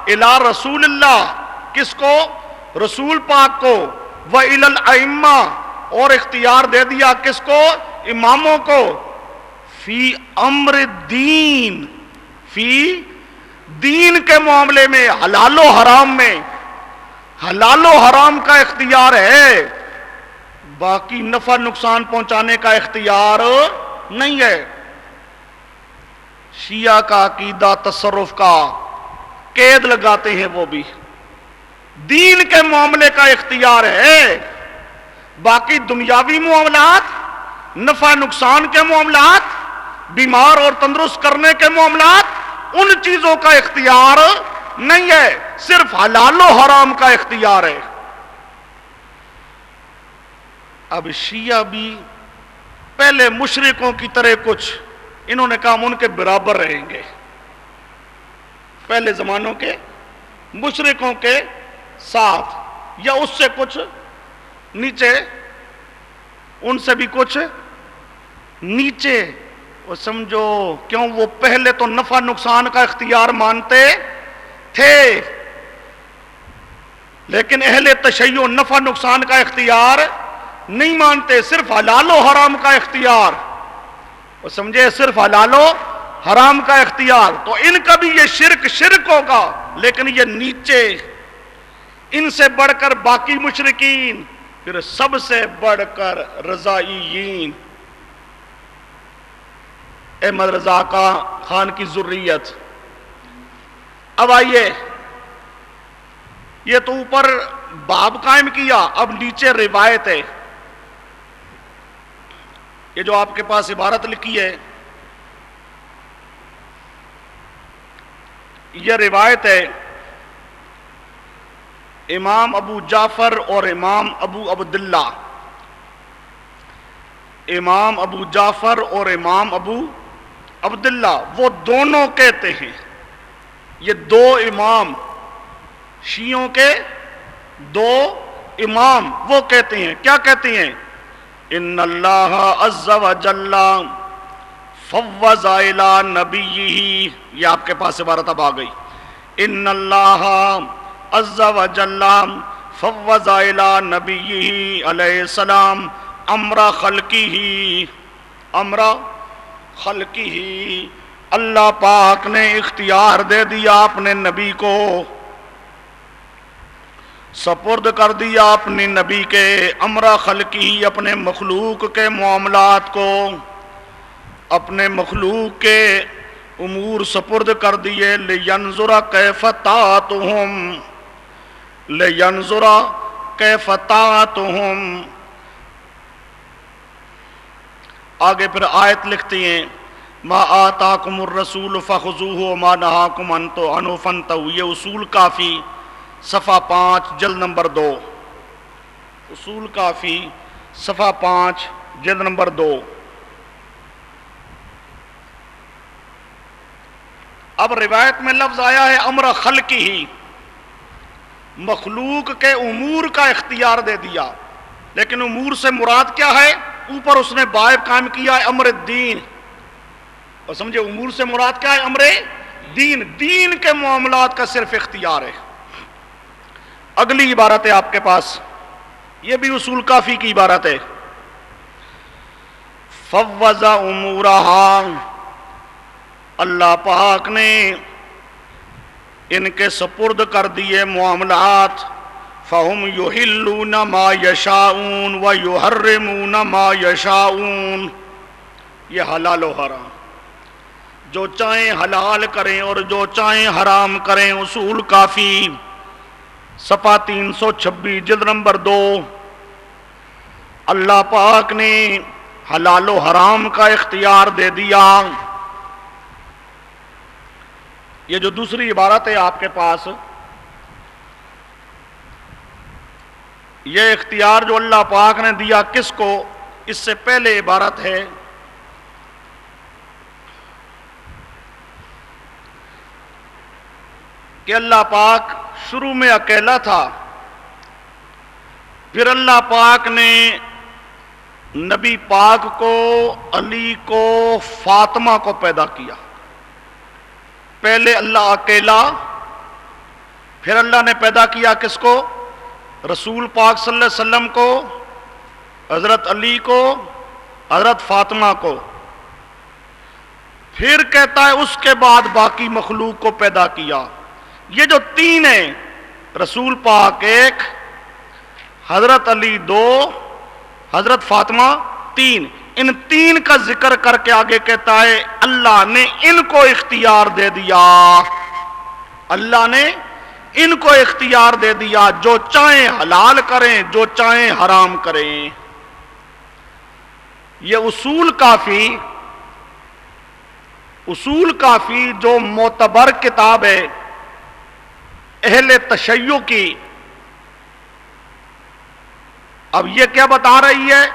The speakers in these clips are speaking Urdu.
الی رسول اللہ، کس کو؟ رسول پاک کو، وَإِلَى الْأَئِمَّةِ، اور اختیار دے دیا کس کو؟ اماموں کو، فی امر الدین، فی دین کے معاملے میں، حلال و حرام میں، حلال و حرام کا اختیار ہے، باقی نفع نقصان پہنچانے کا اختیار نہیں ہے۔ شیعہ کا عقیدہ تصرف کا قید لگاتے ہیں، وہ بھی دین کے معاملے کا اختیار ہے، باقی دنیاوی معاملات، نفع نقصان کے معاملات، بیمار اور تندرست کرنے کے معاملات، ان چیزوں کا اختیار نہیں ہے، صرف حلال و حرام کا اختیار ہے۔ اب شیعہ بھی پہلے مشرکوں کی طرح کچھ، انہوں نے کہا ہم ان کے برابر رہیں گے، پہلے زمانوں کے مشرکوں کے ساتھ یا اس سے کچھ نیچے، ان سے بھی کچھ نیچے، وہ سمجھو کیوں؟ وہ پہلے تو نفع نقصان کا اختیار مانتے تھے، لیکن اہل تشیع نفع نقصان کا اختیار نہیں مانتے، صرف حلال و حرام کا اختیار، وہ سمجھے، صرف حلال و حرام کا اختیار۔ تو ان کا بھی یہ شرک ہوگا، لیکن یہ نیچے، ان سے بڑھ کر باقی مشرکین، پھر سب سے بڑھ کر رضائیین، احمد رضا خان کی ذریت۔ اب آئیے، یہ تو اوپر باب قائم کیا، اب نیچے روایت ہے، یہ جو آپ کے پاس عبارت لکھی ہے، یہ روایت ہے امام ابو جعفر اور امام ابو عبداللہ، امام ابو جعفر اور امام ابو عبداللہ، وہ دونوں کہتے ہیں، یہ دو امام، شیعوں کے دو امام، وہ کہتے ہیں، کیا کہتے ہیں؟ ان اللہ عز و جل فوض الی نبیہ، یہ آپ کے پاس عبارت اب آ گئی، ان اللہ عز و جل فوض الی نبیہ علیہ السلام امر خلقہ، امر خلقہ، اللہ پاک نے اختیار دے دیا اپنے نبی کو، سپرد کر دیا اپنی نبی کے امر خلقی، اپنے مخلوق کے معاملات کو، اپنے مخلوق کے امور سپرد کر دیے، لینظر کیف طاعتہم، لینظر کیف طاعتہم۔ آگے پھر آیت لکھتی ہیں، ما آتاکم الرسول فخذوہ وما نہاکم عنہ فانتہوا، یہ اصول کافی صفحہ 5 جلد نمبر 2، اصول کافی صفحہ 5 جلد نمبر 2۔ اب روایت میں لفظ آیا ہے امر خلقہ، مخلوق کے امور کا اختیار دے دیا، لیکن امور سے مراد کیا ہے؟ اوپر اس نے باب قائم کیا ہے امر الدین، اور سمجھے امور سے مراد کیا ہے؟ امر دین، دین کے معاملات کا صرف اختیار ہے۔ اگلی عبارت ہے آپ کے پاس، یہ بھی اصول کافی کی عبارت ہے، فوض امورہا، اللہ پاک نے ان کے سپرد کر دیے معاملات، فہم یحلون ما یشاؤون ویحرمون ما یشاؤون، یہ حلال و حرام، جو چاہیں حلال کریں اور جو چاہیں حرام کریں، اصول کافی صفحہ 326 جلد نمبر 2۔ اللہ پاک نے حلال و حرام کا اختیار دے دیا۔ یہ جو دوسری عبارت ہے آپ کے پاس، یہ اختیار جو اللہ پاک نے دیا کس کو؟ اس سے پہلے عبارت ہے کہ اللہ پاک شروع میں اکیلا تھا، پھر اللہ پاک نے نبی پاک کو، علی کو، فاطمہ کو پیدا کیا۔ پہلے اللہ اکیلا پھر اللہ نے پیدا کیا کس کو؟ رسول پاک صلی اللہ علیہ وسلم کو، حضرت علی کو، حضرت فاطمہ کو. پھر کہتا ہے اس کے بعد باقی مخلوق کو پیدا کیا. یہ جو تین ہیں، رسول پاک ایک، حضرت علی دو، حضرت فاطمہ تین، ان تین کا ذکر کر کے آگے کہتا ہے اللہ نے ان کو اختیار دے دیا. اللہ نے ان کو اختیار دے دیا، جو چاہیں حلال کریں، جو چاہیں حرام کریں. یہ اصول کافی جو معتبر کتاب ہے اہل تشیع کی. اب یہ کیا بتا رہی ہے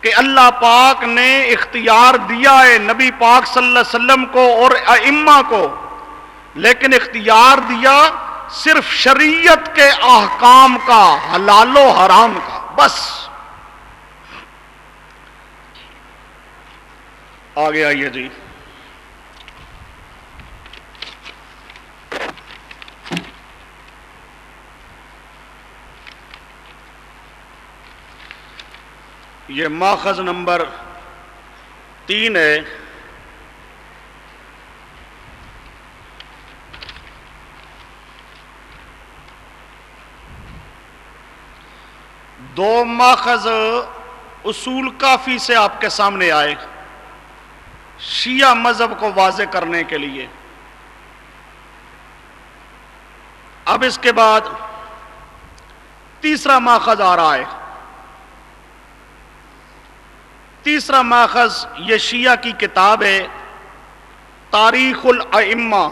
کہ اللہ پاک نے اختیار دیا ہے نبی پاک صلی اللہ علیہ وسلم کو اور ائمہ کو، لیکن اختیار دیا صرف شریعت کے احکام کا، حلال و حرام کا، بس. آگے آئیے جی. یہ ماخذ نمبر 3 ہے. دو ماخذ اصول کافی سے آپ کے سامنے آئے شیعہ مذہب کو واضح کرنے کے لیے. اب اس کے بعد تیسرا ماخذ آ رہا ہے. تیسرا ماخذ یہ شیعہ کی کتاب ہے تاریخ الائمہ.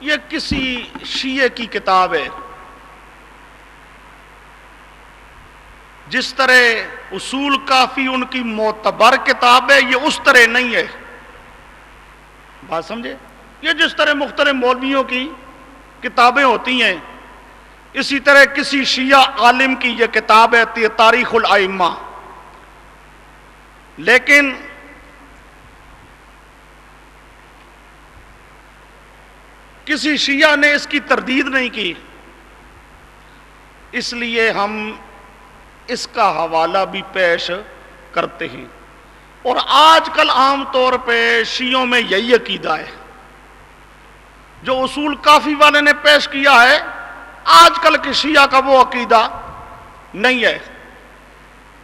یہ کسی شیعہ کی کتاب ہے. جس طرح اصول کافی ان کی معتبر کتاب ہے، یہ اس طرح نہیں ہے. بات سمجھے؟ یہ جس طرح مختلف مولویوں کی کتابیں ہوتی ہیں، اسی طرح کسی شیعہ عالم کی یہ کتاب ہے تاریخ الائمہ. لیکن کسی شیعہ نے اس کی تردید نہیں کی، اس لیے ہم اس کا حوالہ بھی پیش کرتے ہیں. اور آج کل عام طور پہ شیعوں میں یہی عقیدہ ہے جو اصول کافی والے نے پیش کیا ہے. آج کل کے شیعہ کا وہ عقیدہ نہیں ہے.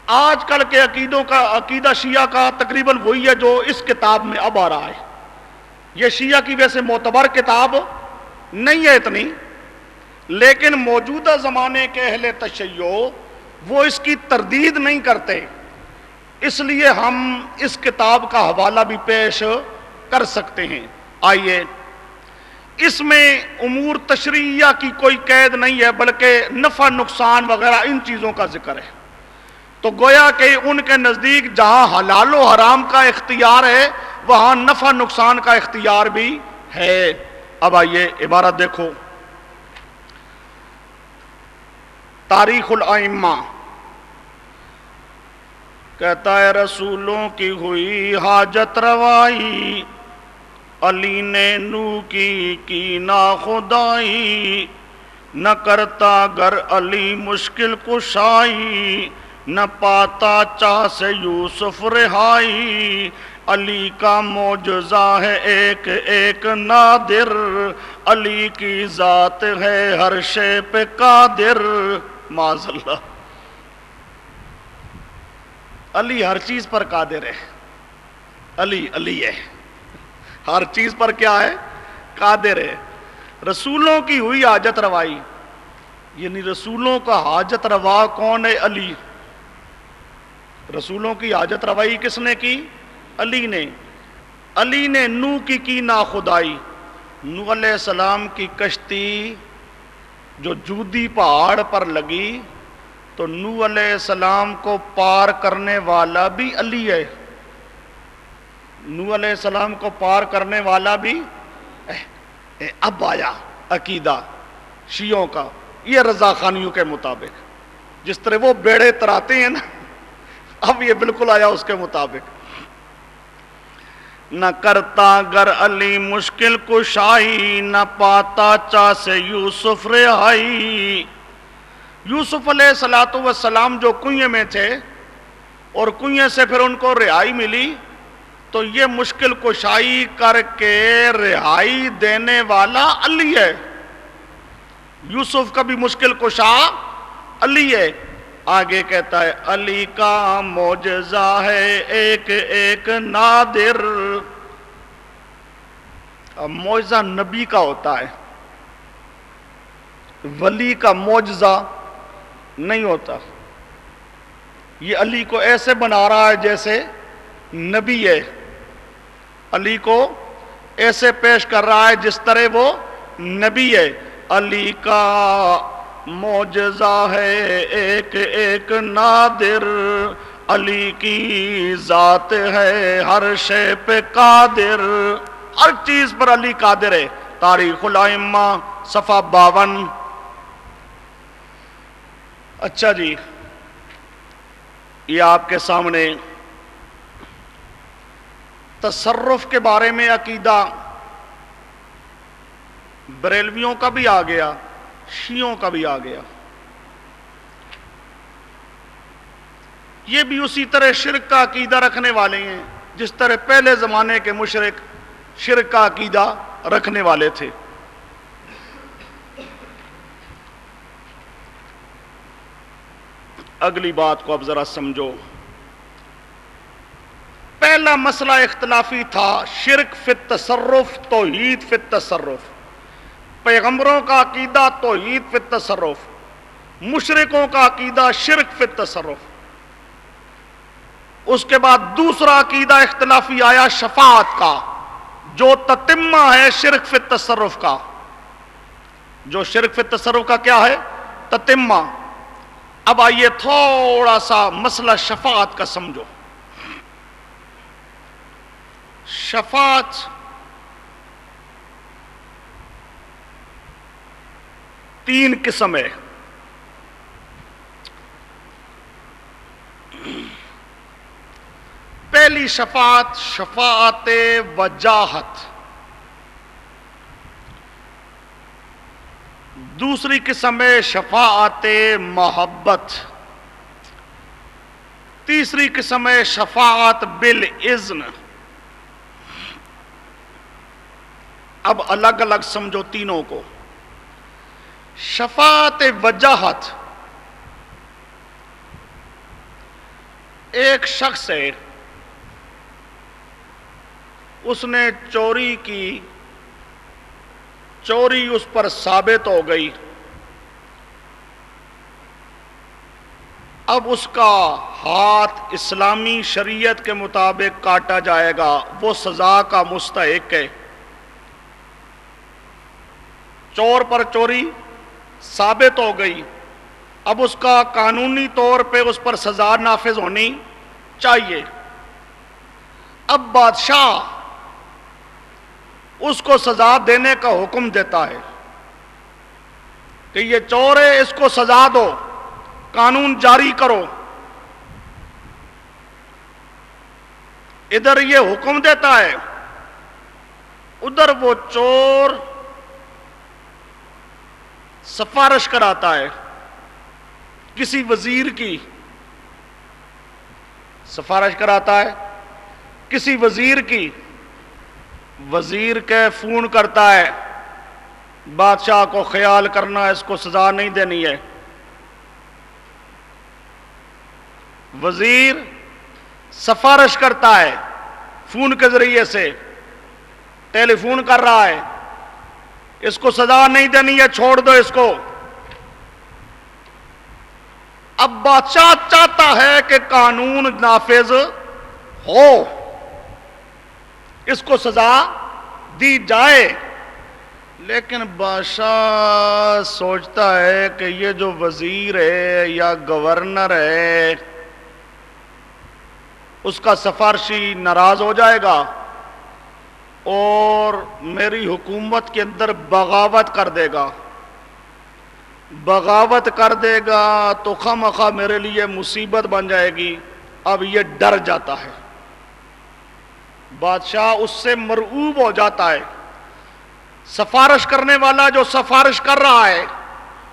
آج کل کے عقیدہ شیعہ کا تقریباً وہی ہے جو اس کتاب میں اب آ رہا ہے. یہ شیعہ کی ویسے معتبر کتاب نہیں ہے اتنی، لیکن موجودہ زمانے کے اہل تشیع وہ اس کی تردید نہیں کرتے، اس لیے ہم اس کتاب کا حوالہ بھی پیش کر سکتے ہیں. آئیے، اس میں امور تشریعیہ کی کوئی قید نہیں ہے، بلکہ نفع نقصان وغیرہ ان چیزوں کا ذکر ہے. تو گویا کہ ان کے نزدیک جہاں حلال و حرام کا اختیار ہے، وہاں نفع نقصان کا اختیار بھی ہے. اب آئیے عبارت دیکھو. تاریخ الائمہ کہتا ہے رسولوں کی ہوئی حاجت روائی، علی نے نو کی نا خدائی، نہ کرتا گر علی مشکل کشائی، نہ پاتا چاہ سے یوسف رہائی، علی کا معجزہ ہے ایک ایک نادر، علی کی ذات ہے ہر شے پہ قادر. معاذ اللہ، علی ہر چیز پر قادر ہے. علی ہے، ہر چیز پر کیا ہے؟ قادر ہے. رسولوں کی ہوئی حاجت روائی، یعنی رسولوں کا حاجت روا کون ہے؟ علی. رسولوں کی حاجت روائی کس نے کی؟ علی نے. علی نے نو کی نا خدائی. نو علیہ السلام کی کشتی جو جودی پہاڑ پر لگی تو نو علیہ السلام کو پار کرنے والا بھی علی ہے. نو علیہ السلام کو پار کرنے والا بھی. اب آیا عقیدہ شیعوں کا، یہ رضا خانیوں کے مطابق، جس طرح وہ بیڑے تراتے ہیں نا، اب یہ بالکل آیا اس کے مطابق. نہ کرتا گر علی مشکل کشائی، نہ پاتا چا سے یوسف رہائی۔ یوسف علیہ السلام جو کنویں میں تھے اور کنویں سے پھر ان کو رہائی ملی، تو یہ مشکل کشائی کر کے رہائی دینے والا علی ہے۔ یوسف کا بھی مشکل کشا علی ہے۔ آگے کہتا ہے علی کا معجزہ ہے ایک ایک نادر۔ اب معجزہ نبی کا ہوتا ہے، ولی کا معجزہ نہیں ہوتا۔ یہ علی کو ایسے بنا رہا ہے جیسے نبی ہے، علی کو ایسے پیش کر رہا ہے جس طرح وہ نبی ہے۔ علی کا معجزہ ہے ایک ایک نادر، علی کی ذات ہے ہر شے پہ قادر، ہر چیز پر علی قادر ہے۔ تاریخ الائمہ صفحہ 52۔ اچھا جی، یہ آپ کے سامنے تصرف کے بارے میں عقیدہ بریلویوں کا بھی آ گیا، شیعوں کا بھی آ گیا۔ یہ بھی اسی طرح شرک کا عقیدہ رکھنے والے ہیں جس طرح پہلے زمانے کے مشرک شرک کا عقیدہ رکھنے والے تھے۔ اگلی بات کو اب ذرا سمجھو۔ پہلا مسئلہ اختلافی تھا شرک فی التصرف، توحید فی التصرف۔ پیغمبروں کا عقیدہ توحید فی التصرف، مشرکوں کا عقیدہ شرک فی التصرف۔ اس کے بعد دوسرا عقیدہ اختلافی آیا شفاعت کا، جو تتمہ ہے شرک فی التصرف کا۔ جو شرک فی التصرف کا کیا ہے؟ تتمہ۔ اب آئیے تھوڑا سا مسئلہ شفاعت کا سمجھو۔ شفاعت تین قسم ہے۔ پہلی شفاعت شفاعت وجاہت، دوسری قسم ہے شفاعت محبت، تیسری قسم ہے شفاعت بالاذن۔ اب الگ الگ سمجھو تینوں کو۔ شفاعت وجاہت، ایک شخص ہے، اس نے چوری کی، چوری اس پر ثابت ہو گئی، اب اس کا ہاتھ اسلامی شریعت کے مطابق کاٹا جائے گا، وہ سزا کا مستحق ہے۔ چور پر چوری ثابت ہو گئی، اب اس کا قانونی طور پہ اس پر سزا نافذ ہونی چاہیے۔ اب بادشاہ اس کو سزا دینے کا حکم دیتا ہے کہ یہ چور ہے، اس کو سزا دو، قانون جاری کرو۔ ادھر یہ حکم دیتا ہے، ادھر وہ چور سفارش کراتا ہے، کسی وزیر کی سفارش کراتا ہے، کسی وزیر کی۔ وزیر کے فون کرتا ہے، بادشاہ کو خیال کرنا، اس کو سزا نہیں دینی ہے۔ وزیر سفارش کرتا ہے، فون کے ذریعے سے ٹیلی فون کر رہا ہے، اس کو سزا نہیں دینی ہے، چھوڑ دو اس کو۔ اب بادشاہ چاہتا ہے کہ قانون نافذ ہو، اس کو سزا دی جائے، لیکن بادشاہ سوچتا ہے کہ یہ جو وزیر ہے یا گورنر ہے، اس کا سفارشی ناراض ہو جائے گا اور میری حکومت کے اندر بغاوت کر دے گا، بغاوت کر دے گا تو خواہ میرے لیے مصیبت بن جائے گی۔ اب یہ ڈر جاتا ہے، بادشاہ اس سے مرعوب ہو جاتا ہے. سفارش کرنے والا جو سفارش کر رہا ہے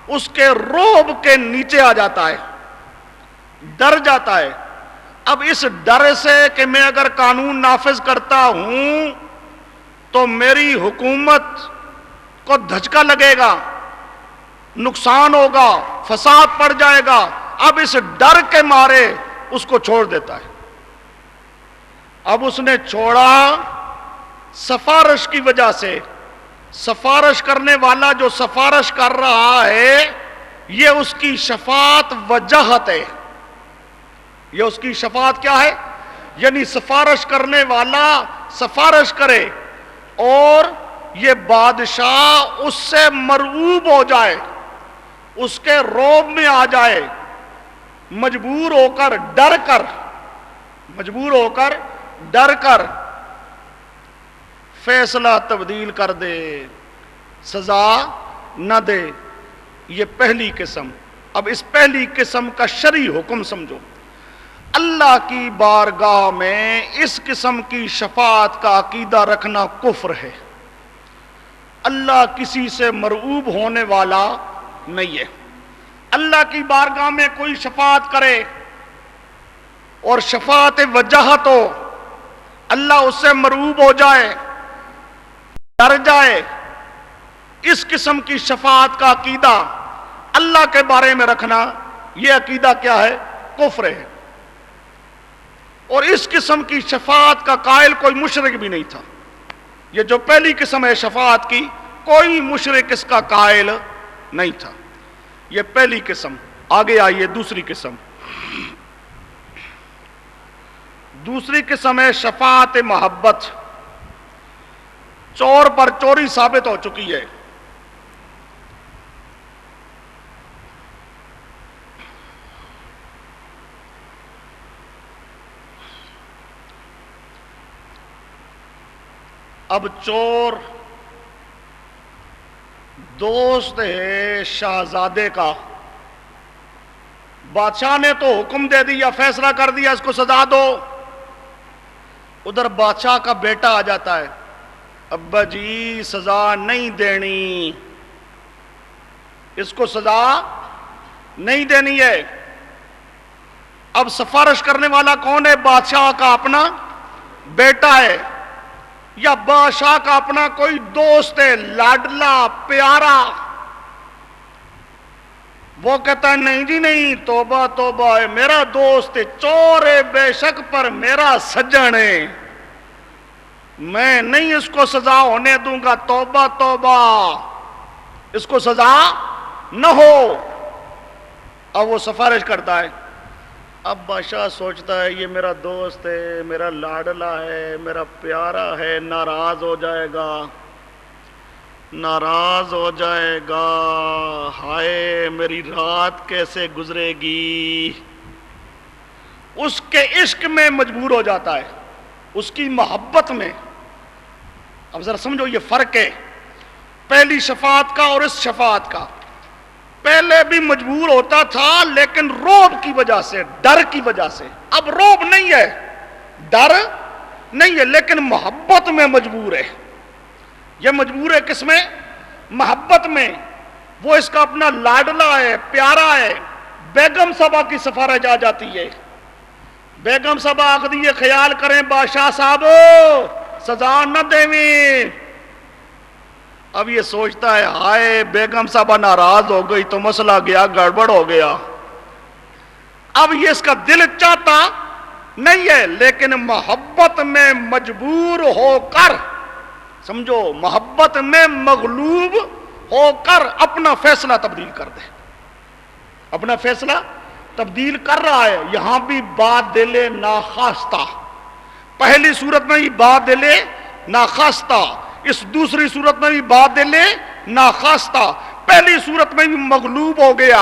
اس کے رعب کے نیچے آ جاتا ہے, ڈر جاتا ہے. اب اس ڈر سے کہ میں اگر قانون نافذ کرتا ہوں تو میری حکومت کو دھچکا لگے گا, نقصان ہوگا, فساد پڑ جائے گا, اب اس ڈر کے مارے اس کو چھوڑ دیتا ہے. اب اس نے چھوڑا سفارش کی وجہ سے. سفارش کرنے والا جو سفارش کر رہا ہے یہ اس کی شفاعت وجاہت ہے. یہ اس کی شفاعت کیا ہے؟ یعنی سفارش کرنے والا سفارش کرے اور یہ بادشاہ اس سے مرعوب ہو جائے, اس کے رعب میں آ جائے, مجبور ہو کر ڈر کر فیصلہ تبدیل کر دے, سزا نہ دے. یہ پہلی قسم. اب اس پہلی قسم کا شرعی حکم سمجھو. اللہ کی بارگاہ میں اس قسم کی شفاعت کا عقیدہ رکھنا کفر ہے. اللہ کسی سے مرعوب ہونے والا نہیں ہے. اللہ کی بارگاہ میں کوئی شفاعت کرے اور شفاعت وجاہت ہو, اللہ اس سے مرعوب ہو جائے, ڈر جائے, اس قسم کی شفاعت کا عقیدہ اللہ کے بارے میں رکھنا, یہ عقیدہ کیا ہے؟ کفر ہے. اور اس قسم کی شفاعت کا قائل کوئی مشرک بھی نہیں تھا. یہ جو پہلی قسم ہے شفاعت کی, کوئی مشرک اس کا قائل نہیں تھا. یہ پہلی قسم. آگے آئیے دوسری قسم. دوسری قسم ہے شفاعت محبت. چور پر چوری ثابت ہو چکی ہے. اب چور دوست ہے شہزادے کا, بادشاہ نے تو حکم دے دیا, فیصلہ کر دیا اس کو سزا دو. ادھر بادشاہ کا بیٹا آ جاتا ہے, ابا جی سزا نہیں دینی, اس کو سزا نہیں دینی ہے. اب سفارش کرنے والا کون ہے؟ بادشاہ کا اپنا بیٹا ہے یا بادشاہ کا اپنا کوئی دوست ہے, لاڈلا پیارا. وہ کہتا ہے نہیں جی نہیں, توبہ توبہ ہے, میرا دوست ہے, چور ہے بے شک پر میرا سجن ہے, میں نہیں اس کو سزا ہونے دوں گا, توبہ توبہ, اس کو سزا نہ ہو. اب وہ سفارش کرتا ہے. اب بادشاہ سوچتا ہے یہ میرا دوست ہے, میرا لاڈلا ہے, میرا پیارا ہے, ناراض ہو جائے گا, ناراض ہو جائے گا, ہائے میری رات کیسے گزرے گی. اس کے عشق میں مجبور ہو جاتا ہے, اس کی محبت میں. اب ذرا سمجھو یہ فرق ہے پہلی شفاعت کا اور اس شفاعت کا. پہلے بھی مجبور ہوتا تھا لیکن رعب کی وجہ سے, ڈر کی وجہ سے. اب رعب نہیں ہے, ڈر نہیں ہے, لیکن محبت میں مجبور ہے. یہ مجبور ہے کس میں؟ محبت میں. وہ اس کا اپنا لاڈلا ہے, پیارا ہے. بیگم صاحبہ کی سفارش آ جاتی ہے. بیگم صاحبہ آخری یہ خیال کریں بادشاہ صاحب سزا نہ دیویں. اب یہ سوچتا ہے ہائے بیگم صاحبہ ناراض ہو گئی تو مسئلہ گیا, گڑبڑ ہو گیا. اب یہ اس کا دل چاہتا نہیں ہے لیکن محبت میں مجبور ہو کر, سمجھو محبت میں مغلوب ہو کر اپنا فیصلہ تبدیل کر دے. اپنا فیصلہ تبدیل کر رہا ہے. یہاں بھی بات دلے ناخواستہ, پہلی صورت میں بھی بات دلے ناخواستہ, اس دوسری صورت میں بھی بات دلے ناخواستہ. پہلی صورت میں بھی مغلوب ہو گیا,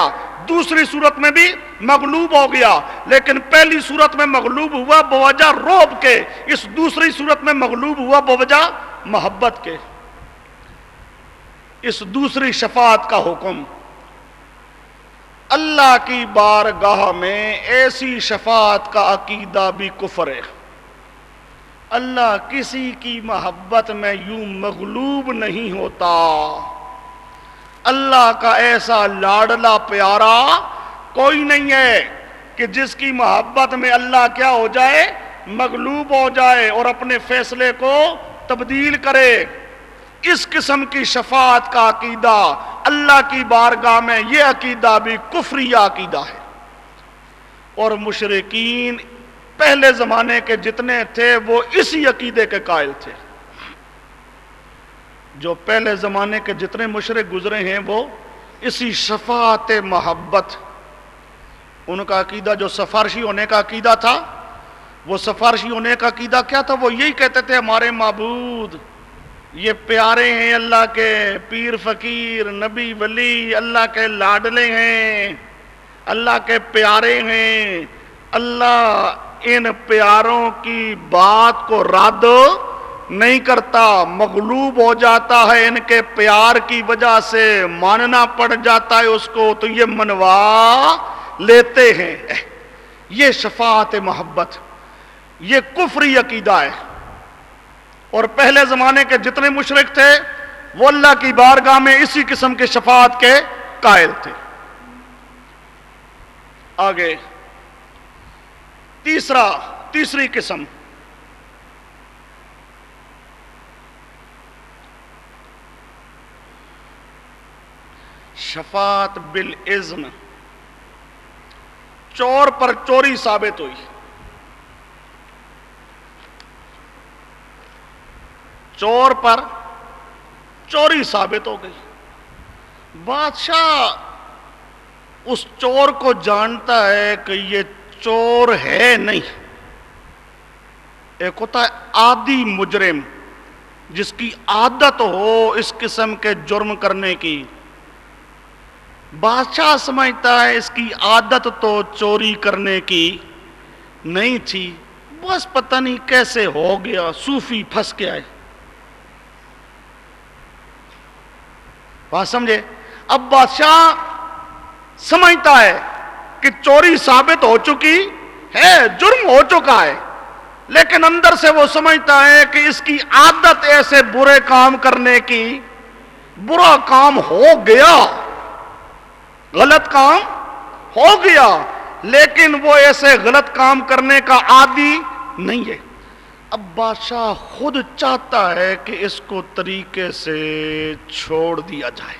دوسری صورت میں بھی مغلوب ہو گیا. لیکن پہلی صورت میں مغلوب ہوا بوجہ رعب کے, اس دوسری صورت میں مغلوب ہوا بوجہ محبت کے. اس دوسری شفاعت کا حکم, اللہ کی بارگاہ میں ایسی شفاعت کا عقیدہ بھی کفر ہے. اللہ کسی کی محبت میں یوں مغلوب نہیں ہوتا. اللہ کا ایسا لاڈلا پیارا کوئی نہیں ہے کہ جس کی محبت میں اللہ کیا ہو جائے؟ مغلوب ہو جائے اور اپنے فیصلے کو تبدیل کرے. اس قسم کی شفاعت کا عقیدہ اللہ کی بارگاہ میں، یہ عقیدہ بھی کفریہ عقیدہ ہے. اور مشرکین پہلے زمانے کے جتنے تھے وہ اسی عقیدے کے قائل تھے. جو پہلے زمانے کے جتنے مشرک گزرے ہیں وہ اسی شفاعت محبت، ان کا عقیدہ جو سفارشی ہونے کا عقیدہ تھا، وہ سفارشی ہونے کا عقیدہ کیا تھا؟ وہ یہی کہتے تھے ہمارے معبود یہ پیارے ہیں، اللہ کے پیر فقیر نبی ولی اللہ کے لاڈلے ہیں، اللہ کے پیارے ہیں. اللہ ان پیاروں کی بات کو رد نہیں کرتا، مغلوب ہو جاتا ہے ان کے پیار کی وجہ سے، ماننا پڑ جاتا ہے اس کو، تو یہ منوا لیتے ہیں. یہ شفاعت محبت، یہ کفری عقیدہ ہے. اور پہلے زمانے کے جتنے مشرک تھے وہ اللہ کی بارگاہ میں اسی قسم کے شفاعت کے قائل تھے. آگے تیسری قسم، شفاعت بالاذن. چور پر چوری ثابت ہوئی، چور پر چوری ثابت ہو گئی. بادشاہ اس چور کو جانتا ہے کہ یہ چور ہے نہیں. ایک ہوتا ہے عادی مجرم جس کی عادت ہو اس قسم کے جرم کرنے کی. بادشاہ سمجھتا ہے اس کی عادت تو چوری کرنے کی نہیں تھی، بس پتہ نہیں کیسے ہو گیا، صوفی پھنس کے آئے. بات سمجھے؟ اب بادشاہ سمجھتا ہے کہ چوری ثابت ہو چکی ہے، جرم ہو چکا ہے، لیکن اندر سے وہ سمجھتا ہے کہ اس کی عادت ایسے برے کام کرنے کی، برا کام ہو گیا، غلط کام ہو گیا، لیکن وہ ایسے غلط کام کرنے کا عادی نہیں ہے. اب بادشاہ خود چاہتا ہے کہ اس کو طریقے سے چھوڑ دیا جائے.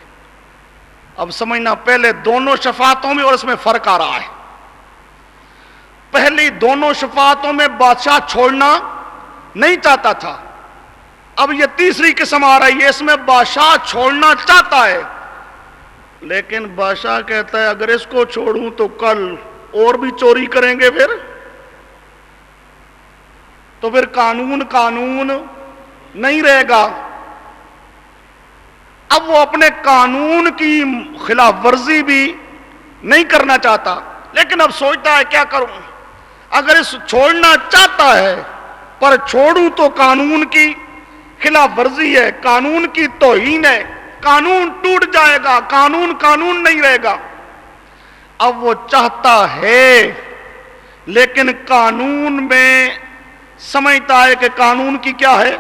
اب سمجھنا، پہلے دونوں شفاعتوں میں اور اس میں فرق آ رہا ہے. پہلی دونوں شفاعتوں میں بادشاہ چھوڑنا نہیں چاہتا تھا. اب یہ تیسری قسم آ رہی ہے، اس میں بادشاہ چھوڑنا چاہتا ہے، لیکن بادشاہ کہتا ہے اگر اس کو چھوڑوں تو کل اور بھی چوری کریں گے، تو پھر قانون نہیں رہے گا. اب وہ اپنے قانون کی خلاف ورزی بھی نہیں کرنا چاہتا، لیکن اب سوچتا ہے کیا کروں. اگر اس چھوڑنا چاہتا ہے پر چھوڑوں تو قانون کی خلاف ورزی ہے، قانون کی توہین ہے، قانون ٹوٹ جائے گا، قانون نہیں رہے گا. اب وہ چاہتا ہے لیکن قانون میں سمجھتا ہے کہ قانون کی کیا ہے؟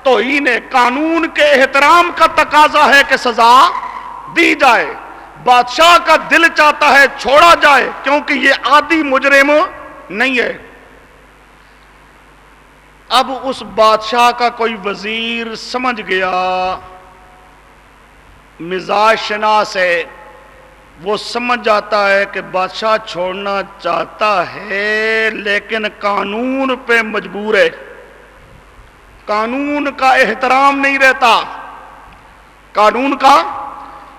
توہین ہے. قانون کے احترام کا تقاضا ہے کہ سزا دی جائے. بادشاہ کا دل چاہتا ہے چھوڑا جائے کیونکہ یہ عادی مجرم نہیں ہے. اب اس بادشاہ کا کوئی وزیر سمجھ گیا، مزاج شناس ہے، وہ سمجھ جاتا ہے کہ بادشاہ چھوڑنا چاہتا ہے لیکن قانون پہ مجبور ہے، قانون کا احترام نہیں رہتا، قانون کا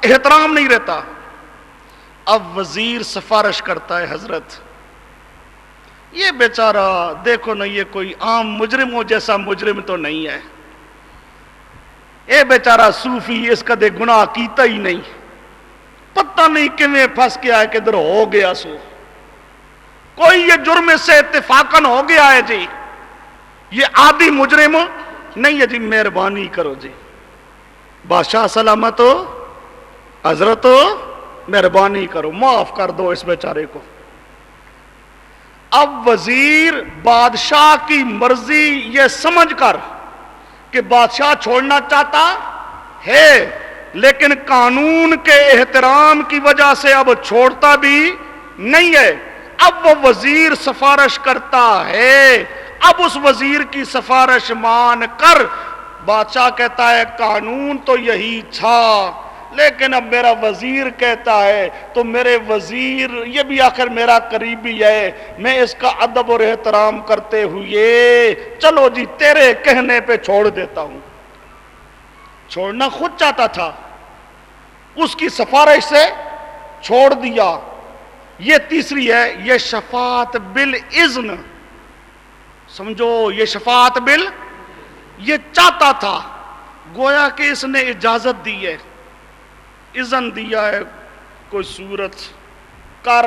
احترام نہیں رہتا. اب وزیر سفارش کرتا ہے، حضرت یہ بیچارہ دیکھو نا، یہ کوئی عام مجرموں جیسا مجرم تو نہیں ہے، یہ بیچارہ صوفی، اس کا دے گناہ کیتا ہی نہیں، پتہ نہیں کیویں پھنس کے آئے کدھر ہو گیا، سو کوئی یہ جرم سے اتفاقاً ہو گیا ہے جی، یہ عادی مجرم نہیں ہے جی، مہربانی کرو جی، بادشاہ سلامت ہو، حضرت ہو، مہربانی کرو، معاف کر دو اس بیچارے کو. اب وزیر بادشاہ کی مرضی یہ سمجھ کر کہ بادشاہ چھوڑنا چاہتا ہے لیکن قانون کے احترام کی وجہ سے اب چھوڑتا بھی نہیں ہے، اب وہ وزیر سفارش کرتا ہے، اب اس وزیر کی سفارش مان کر بادشاہ کہتا ہے قانون تو یہی تھا لیکن اب میرا وزیر کہتا ہے تو میرے وزیر یہ بھی آخر میرا قریبی ہے، میں اس کا ادب اور احترام کرتے ہوئے چلو جی تیرے کہنے پہ چھوڑ دیتا ہوں۔ چھوڑنا خود چاہتا تھا، اس کی سفارش سے چھوڑ دیا۔ یہ تیسری ہے، یہ شفاعت بالاذن، سمجھو یہ شفاعت یہ چاہتا تھا، گویا کہ اس نے اجازت دی ہے، اذن دیا ہے، کوئی صورت کر،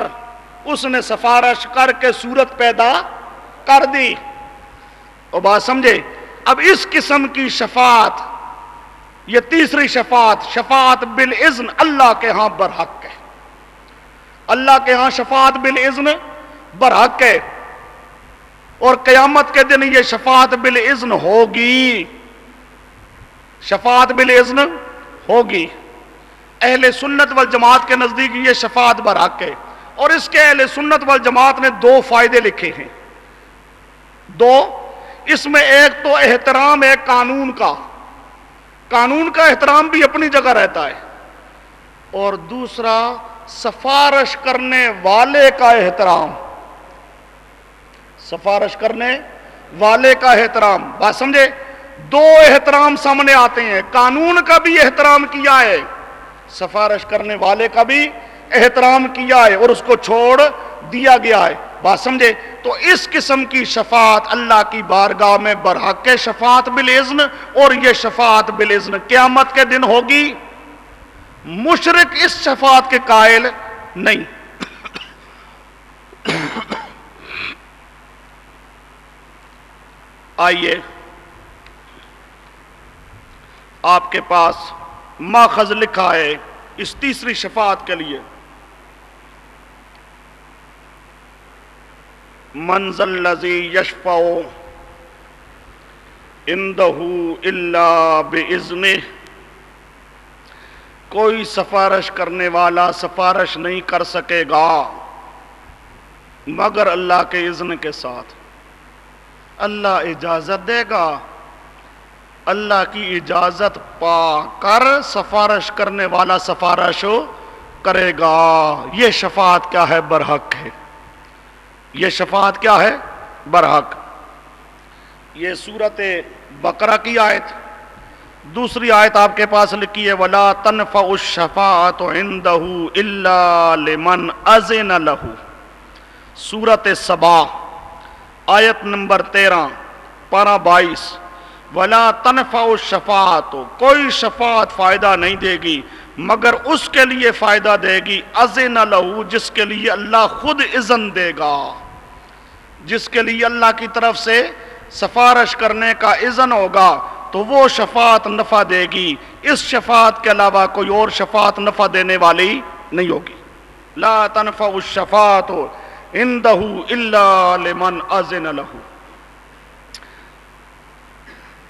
اس نے سفارش کر کے صورت پیدا کر دی۔ اور بات سمجھے، اب اس قسم کی شفاعت، یہ تیسری شفاعت، شفاعت بالاذن اللہ کے ہاں برحق ہے، اللہ کے ہاں شفاعت بالاذن برحق ہے، اور قیامت کے دن یہ شفاعت بالاذن ہوگی، شفاعت بالاذن ہوگی۔ اہل سنت والجماعت کے نزدیک یہ شفاعت برحق ہے، اور اس کے اہل سنت والجماعت نے دو فائدے لکھے ہیں، دو، اس میں ایک تو احترام ہے قانون کا، قانون کا احترام بھی اپنی جگہ رہتا ہے، اور دوسرا سفارش کرنے والے کا احترام، سفارش کرنے والے کا احترام۔ بات سمجھے، دو احترام سامنے آتے ہیں، قانون کا بھی احترام کیا ہے، سفارش کرنے والے کا بھی احترام کیا ہے، اور اس کو چھوڑ دیا گیا ہے۔ بات سمجھے، تو اس قسم کی شفاعت اللہ کی بارگاہ میں برحق ہے، شفاعت بالاذن، اور یہ شفاعت بالاذن قیامت کے دن ہوگی، مشرک اس شفاعت کے قائل نہیں۔ آئیے آپ کے پاس ماخذ لکھا ہے اس تیسری شفاعت کے لیے، من ذا الذی یشفع عندہ الا باذنہ، کوئی سفارش کرنے والا سفارش نہیں کر سکے گا مگر اللہ کے اذن کے ساتھ، اللہ اجازت دے گا، اللہ کی اجازت پا کر سفارش کرنے والا سفارش کرے گا۔ یہ شفاعت کیا ہے؟ برحق ہے، یہ شفاعت کیا ہے؟ برحق۔ یہ سورۃ بقرہ کی آیت، دوسری آیت آپ کے پاس لکھی ہے وَلَا تَنْفَعُ الشَّفَاعَةُ عِنْدَهُ إِلَّا لِمَنْ أَذِنَ لَهُ، سورۃ سبا آیت نمبر 13 پارہ 22، وَلَا تَنْفَعُ الشَّفَاعَةُ، کوئی شفاعت فائدہ نہیں دے گی مگر اس کے لیے فائدہ دے گی أَذِنَ لَهُ، جس کے لیے اللہ خود اذن دے گا، جس کے لیے اللہ کی طرف سے سفارش کرنے کا اذن ہوگا تو وہ شفاعت نفع دے گی، اس شفاعت کے علاوہ کوئی اور شفاعت نفع دینے والی نہیں ہوگی۔ لا تنفع الشفاعت عندہ الا لمن اذن لہ۔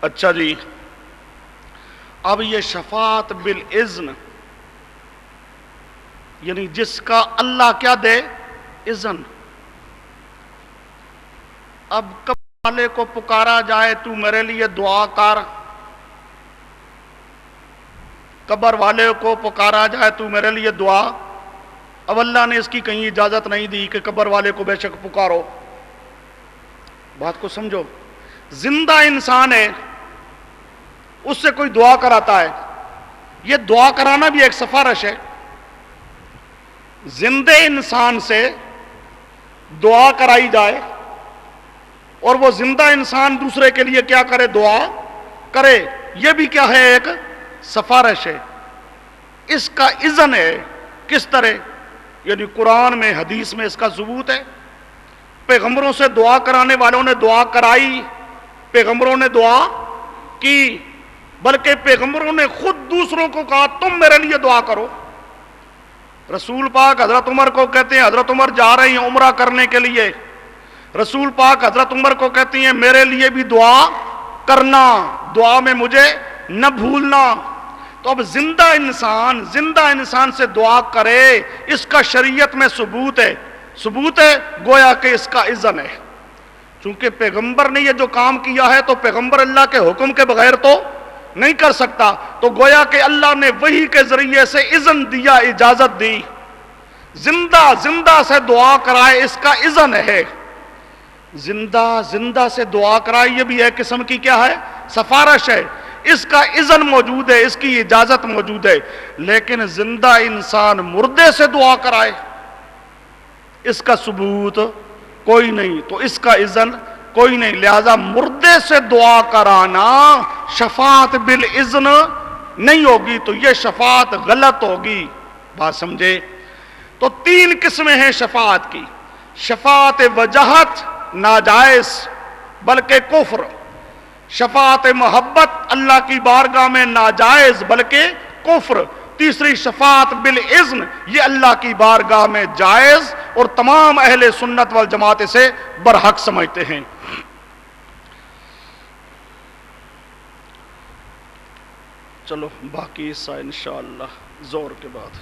اچھا جی، اب یہ شفاعت بالاذن یعنی جس کا اللہ کیا دے؟ اذن۔ اب قبر والے کو پکارا جائے تو میرے لیے دعا کر، قبر والے کو پکارا جائے تو میرے لیے دعا، اب اللہ نے اس کی کہیں اجازت نہیں دی کہ قبر والے کو بے شک پکارو۔ بات کو سمجھو، زندہ انسان ہے، اس سے کوئی دعا کراتا ہے، یہ دعا کرانا بھی ایک سفارش ہے۔ زندہ انسان سے دعا کرائی جائے اور وہ زندہ انسان دوسرے کے لیے کیا کرے؟ دعا کرے، یہ بھی کیا ہے؟ ایک سفارش ہے، اس کا اذن ہے۔ کس طرح؟ یعنی قرآن میں، حدیث میں اس کا ثبوت ہے، پیغمبروں سے دعا کرانے والوں نے دعا کرائی، پیغمبروں نے دعا کی، بلکہ پیغمبروں نے خود دوسروں کو کہا تم میرے لیے دعا کرو۔ رسول پاک حضرت عمر کو کہتے ہیں، حضرت عمر جا رہے ہیں عمرہ کرنے کے لیے، رسول پاک حضرت عمر کو کہتی ہیں میرے لیے بھی دعا کرنا، دعا میں مجھے نہ بھولنا۔ تو اب زندہ انسان سے دعا کرے، اس کا شریعت میں ثبوت ہے، گویا کہ اس کا اذن ہے۔ چونکہ پیغمبر نے یہ جو کام کیا ہے تو پیغمبر اللہ کے حکم کے بغیر تو نہیں کر سکتا، تو گویا کہ اللہ نے وحی کے ذریعے سے اذن دیا، اجازت دی۔ زندہ سے دعا کرائے، اس کا اذن ہے۔ زندہ سے دعا کرائے، یہ بھی ایک قسم کی کیا ہے؟ سفارش ہے۔ اس کا اذن موجود ہے، اس کی اجازت موجود ہے۔ لیکن زندہ انسان مردے سے دعا کرائے، اس کا ثبوت کوئی نہیں، تو اس کا اذن کوئی نہیں۔ لہذا مردے سے دعا کرانا شفاعت بالاذن نہیں ہوگی، تو یہ شفاعت غلط ہوگی۔ بات سمجھے؟ تو 3 قسمیں ہیں شفاعت کی۔ شفاعت وجاہت ناجائز بلکہ کفر، شفاعت محبت اللہ کی بارگاہ میں ناجائز بلکہ کفر، تیسری شفاعت بالاذن، یہ اللہ کی بارگاہ میں جائز اور تمام اہل سنت والجماعت سے برحق سمجھتے ہیں۔ چلو باقی حصہ انشاءاللہ زور کے بعد۔